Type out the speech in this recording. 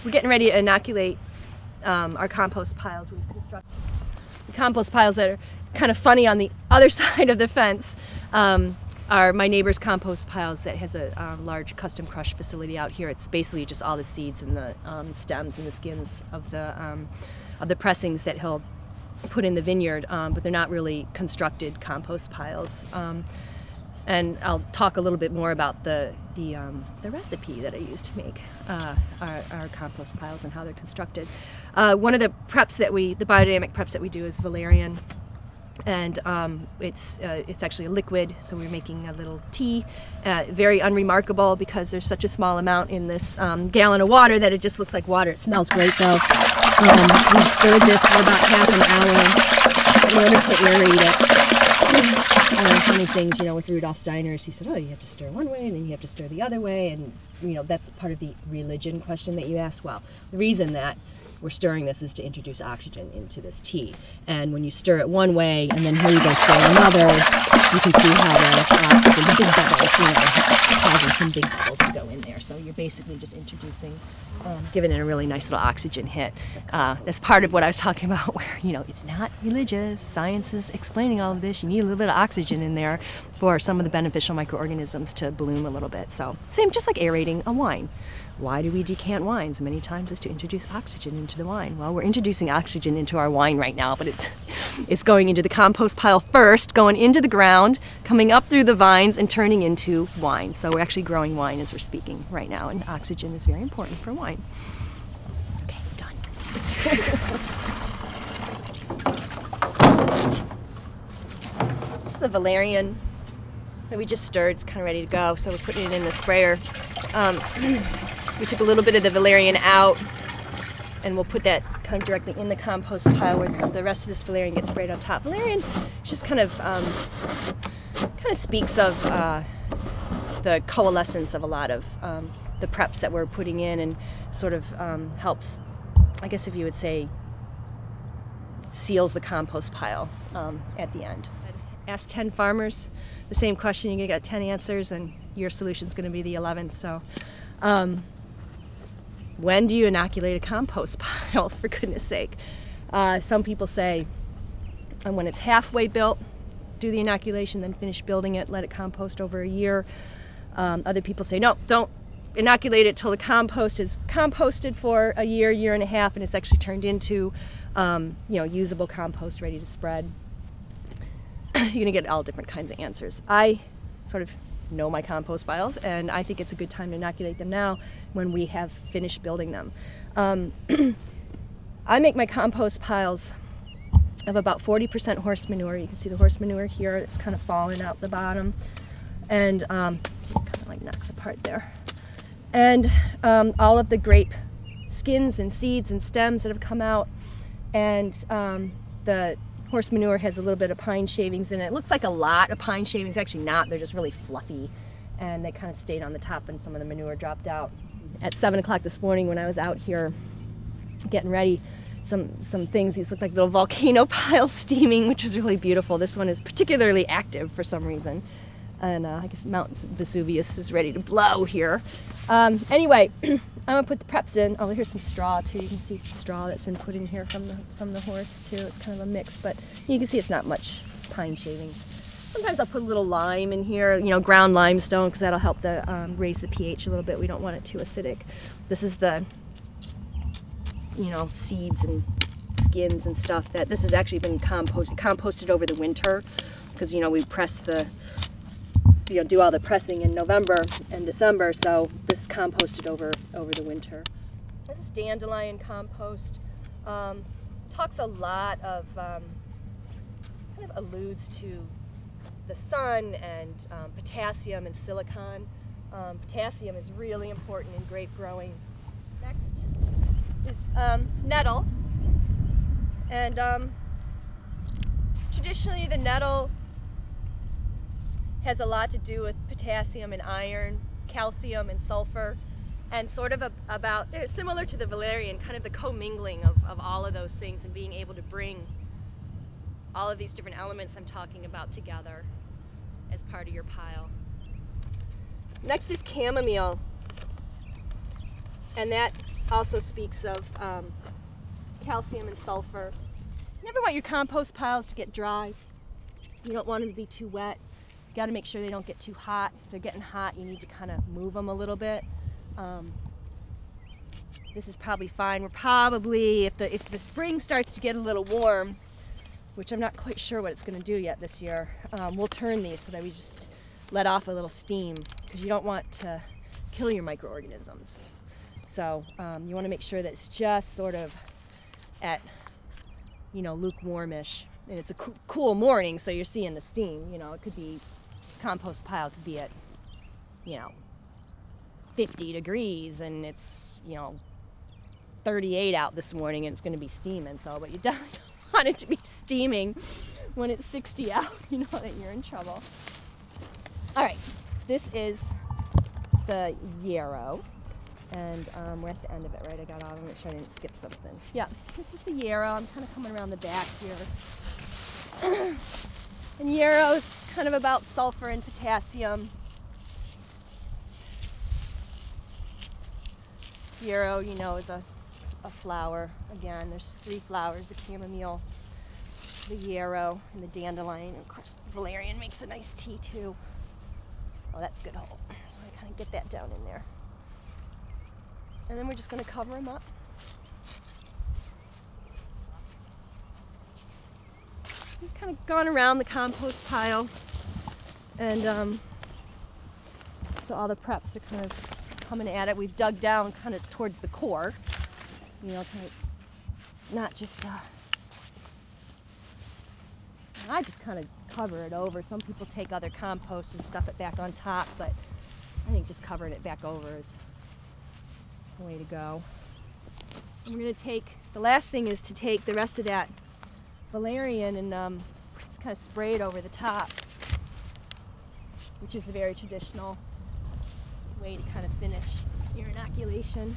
we're getting ready to inoculate our compost piles. We've constructed compost piles that are kind of funny on the other side of the fence. Are my neighbor's compost piles that has a large custom crush facility out here. It's basically just all the seeds and the stems and the skins of the pressings that he'll put in the vineyard, but they're not really constructed compost piles. And I'll talk a little bit more about the recipe that I use to make our compost piles and how they're constructed. One of the preps that the biodynamic preps that we do is valerian. And it's actually a liquid, so we're making a little tea. Very unremarkable because there's such a small amount in this gallon of water that it just looks like water. It smells great though. We stirred this for about half an hour in order to aerate it. Funny things, with Rudolf Steiner's, he said, oh, you have to stir one way and then you have to stir the other way, and that's part of the religion question that you ask. Well, the reason that we're stirring this is to introduce oxygen into this tea, and when you stir it one way and then here you go stir another, you can see how the oxygen, the big bubbles, causing some big bubbles to go in there. So you're basically just introducing, giving it a really nice little oxygen hit. That's part of what I was talking about, where it's not religious. Science is explaining all of this. You need a little bit of oxygen in there for some of the beneficial microorganisms to bloom a little bit. So same, just like aerating a wine. Why do we decant wines? Many times is to introduce oxygen into the wine. Well, we're introducing oxygen into our wine right now, but it's going into the compost pile first, going into the ground, coming up through the vines, and turning into wine. So we're actually growing wine as we're speaking right now, and oxygen is very important for wine. Okay, done. This is the valerian that we just stirred. It's kind of ready to go, so we're putting it in the sprayer. We took a little bit of the valerian out, and we'll put that kind of directly in the compost pile where the rest of this valerian gets sprayed on top. Valerian just kind of speaks of the coalescence of a lot of the preps that we're putting in, and sort of helps, I guess if you would say, seals the compost pile at the end. Ask 10 farmers the same question, you get 10 answers, and your solution is going to be the 11th. So when do you inoculate a compost pile, for goodness sake? Some people say when it's halfway built, do the inoculation, then finish building it, let it compost over a year. Other people say, no, don't inoculate it till the compost is composted for a year, year and a half, and it's actually turned into usable compost ready to spread. You're going to get all different kinds of answers. I sort of know my compost piles, and I think it's a good time to inoculate them now when we have finished building them. I make my compost piles of about 40% horse manure. You can see the horse manure here. It's kind of falling out the bottom, and see, it kind of like knocks apart there. And all of the grape skins and seeds and stems that have come out, and the horse manure has a little bit of pine shavings in it. It looks like a lot of pine shavings. Actually not. They're just really fluffy, and they kind of stayed on the top, and some of the manure dropped out. At 7 o'clock this morning when I was out here getting ready, some things, these look like little volcano piles steaming, which is really beautiful. This one is particularly active for some reason, and I guess Mount Vesuvius is ready to blow here. Anyway, I'm gonna put the preps in. Oh, here's some straw too. You can see straw that's been put in here from the horse too. It's kind of a mix, but you can see it's not much pine shavings. Sometimes I'll put a little lime in here, ground limestone, because that'll help raise the pH a little bit. We don't want it too acidic. This is the seeds and skins and stuff that this has actually been composted over the winter, because we press do all the pressing in November and December, so this is composted over the winter. This is dandelion compost. Talks a lot of, kind of alludes to the sun and potassium and silicon. Potassium is really important in grape growing. Next is nettle, and traditionally the nettle has a lot to do with potassium and iron, calcium and sulfur, and sort of similar to the valerian, kind of the commingling of all of those things, and being able to bring all of these different elements I'm talking about together as part of your pile. Next is chamomile, and that also speaks of calcium and sulfur. You never want your compost piles to get dry. You don't want them to be too wet. You got to make sure they don't get too hot. If they're getting hot, you need to kind of move them a little bit. This is probably fine. We're probably, if the spring starts to get a little warm, which I'm not quite sure what it's going to do yet this year, we'll turn these so that we just let off a little steam, because you don't want to kill your microorganisms. So you want to make sure that it's just sort of at, lukewarmish. And it's a cool morning, so you're seeing the steam. It could be, this compost pile could be at, 50 degrees, and it's, 38 out this morning, and it's going to be steaming. But you don't want it to be steaming when it's 60 out. You know that you're in trouble. All right, this is the yarrow, and we're at the end of it, right? I got out. I'll make sure I didn't skip something. Yeah, this is the yarrow. I'm kind of coming around the back here. And yarrow is kind of about sulfur and potassium. Yarrow, is a flower. Again, there's 3 flowers: the chamomile, the yarrow, and the dandelion. And of course, the valerian makes a nice tea too. Oh, that's a good hole. I kind of get that down in there. And then we're just going to cover them up. We've kind of gone around the compost pile, and so all the preps are kind of coming at it. We've dug down kind of towards the core, kind of not just, I just kind of cover it over. Some people take other compost and stuff it back on top, but I think just covering it back over is the way to go. And we're going to take, the last thing is to take the rest of that valerian and just kind of spray it over the top, which is a very traditional way to kind of finish your inoculation.